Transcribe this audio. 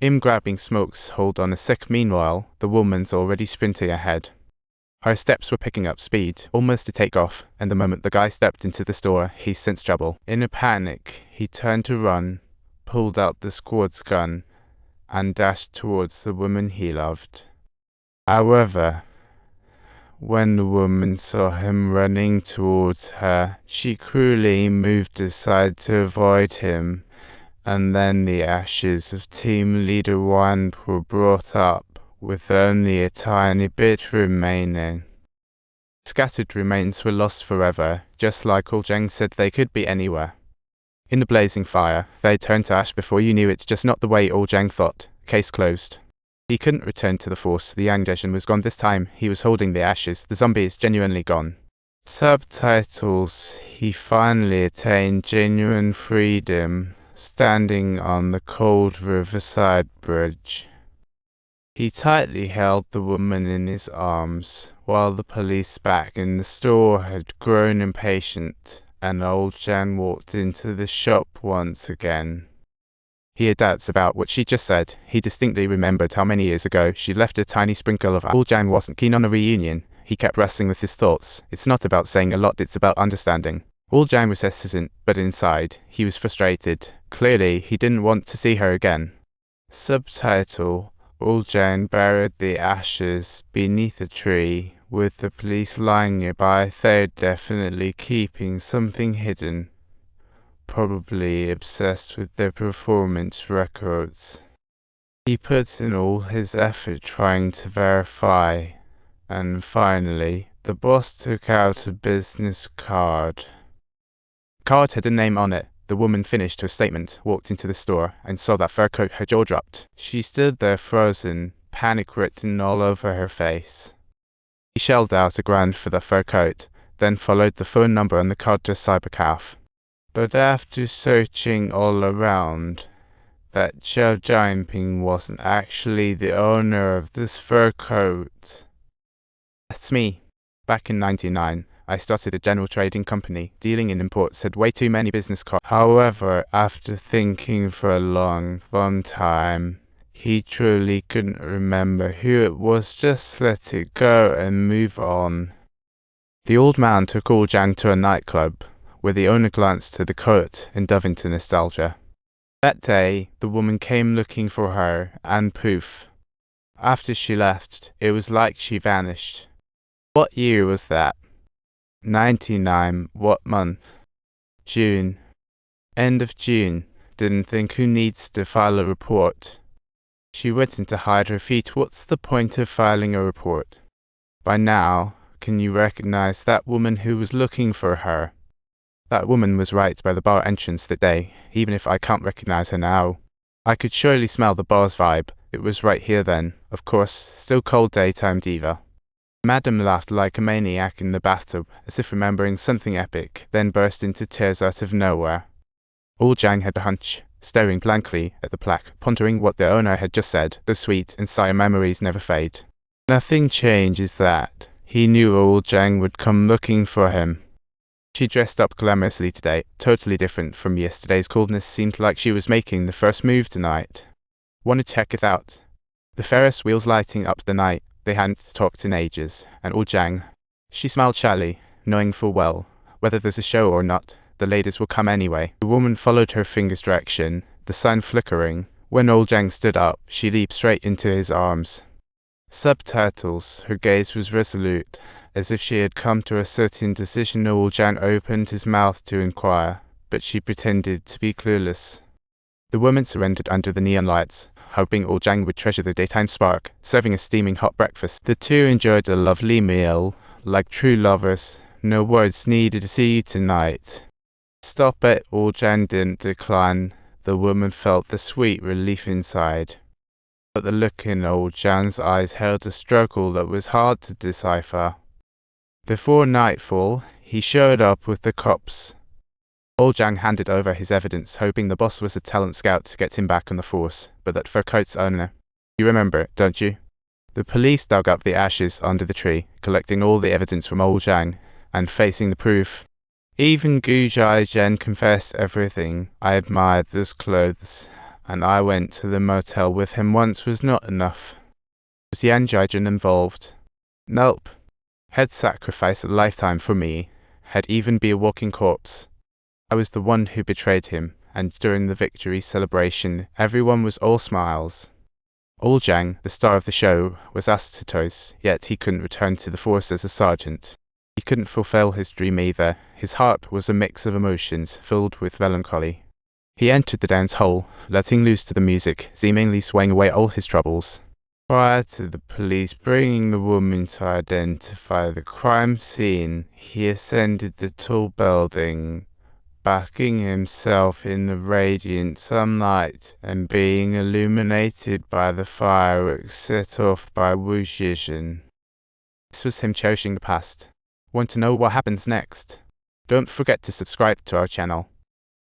Him grabbing Smoke's hold on a sec. Meanwhile, the woman's already sprinting ahead. Her steps were picking up speed, almost to take off, and the moment the guy stepped into the store, he sensed trouble. In a panic, he turned to run, pulled out the squad's gun, and dashed towards the woman he loved. However, when the woman saw him running towards her, she cruelly moved aside to avoid him, and then the ashes of Team Leader 1 were brought up, with only a tiny bit remaining. Scattered remains were lost forever, just like Ol Jang said they could be anywhere. In the blazing fire, they turned to ash before you knew it, just not the way Ol Jang thought. Case closed. He couldn't return to the Force. The Yang Dezhen was gone this time. He was holding the ashes. The zombie is genuinely gone. Subtitles. He finally attained genuine freedom, standing on the cold riverside bridge. He tightly held the woman in his arms, while the police back in the store had grown impatient, and Ol Jang walked into the shop once again. He had doubts about what she just said. He distinctly remembered how many years ago she left a tiny sprinkle of Ol Jang wasn't keen on a reunion. He kept wrestling with his thoughts. It's not about saying a lot, it's about understanding. Ol Jang was hesitant, but inside, he was frustrated. Clearly, he didn't want to see her again. Subtitle: Ol Jang buried the ashes beneath a tree, with the police lying nearby. They're definitely keeping something hidden. Probably obsessed with their performance records. He put in all his effort trying to verify, and finally, the boss took out a business card. The card had a name on it. The woman finished her statement, walked into the store, and saw that fur coat. Her jaw dropped. She stood there frozen, panic written all over her face. He shelled out $1,000 for the fur coat, then followed the phone number on the card to Cybercaf. But after searching all around, that Zhao Jianping wasn't actually the owner of this fur coat. That's me. Back in '99, I started a general trading company. Dealing in imports had way too many business cards. However, after thinking for a long time, he truly couldn't remember who it was. Just let it go and move on. The old man took Ol Jang to a nightclub, where the owner glanced to the coat and dove into nostalgia. That day, the woman came looking for her, and poof. After she left, it was like she vanished. What year was that? 99. What month? June. End of June. Didn't think who needs to file a report. She went in to hide her feet. What's the point of filing a report? By now, can you recognize that woman who was looking for her? That woman was right by the bar entrance that day, even if I can't recognize her now. I could surely smell the bar's vibe. It was right here then. Of course, still cold daytime diva. Madam laughed like a maniac in the bathtub, as if remembering something epic, then burst into tears out of nowhere. Ol Jang had a hunch, staring blankly at the plaque, pondering what the owner had just said. The sweet and sour memories never fade. Nothing changes that. He knew Ol Jang would come looking for him. She dressed up glamorously today, totally different from yesterday's coldness. Seemed like she was making the first move tonight. Wanted to check it out. The Ferris wheels lighting up the night. They hadn't talked in ages, and Ol Jang. She smiled shyly, knowing full well, whether there's a show or not, the ladies will come anyway. The woman followed her finger's direction, the sun flickering. When Ol Jang stood up, she leaped straight into his arms. Subtitles. Her gaze was resolute, as if she had come to a certain decision. Ol Jang opened his mouth to inquire, but she pretended to be clueless. The woman surrendered under the neon lights, hoping Ol Jang would treasure the daytime spark, serving a steaming hot breakfast. The two enjoyed a lovely meal, like true lovers. No words needed to see you tonight. Stop it. Ol Jang didn't decline. The woman felt the sweet relief inside. But the look in Ol Jang's eyes held a struggle that was hard to decipher. Before nightfall, he showed up with the cops. Ol Jang handed over his evidence, hoping the boss was a talent scout to get him back on the force, but that fur coat's owner. You remember it, don't you? The police dug up the ashes under the tree, collecting all the evidence from Ol Jang, and facing the proof. Even Gu Jiazhen confessed everything. I admired those clothes. and I went to the motel with him once was not enough. Was Jan Jijan involved? Nope. Had sacrificed a lifetime for me, had even be a walking corpse. I was the one who betrayed him, and during the victory celebration, everyone was all smiles. Oljang, the star of the show, was asked to toast, yet he couldn't return to the force as a sergeant. He couldn't fulfill his dream either. His heart was a mix of emotions, filled with melancholy. He entered the dance hall, letting loose to the music, seemingly swaying away all his troubles. Prior to the police bringing the woman to identify the crime scene, he ascended the tall building, basking himself in the radiant sunlight and being illuminated by the fireworks set off by Wu Zhizhen. This was him cherishing the past. Want to know what happens next? Don't forget to subscribe to our channel.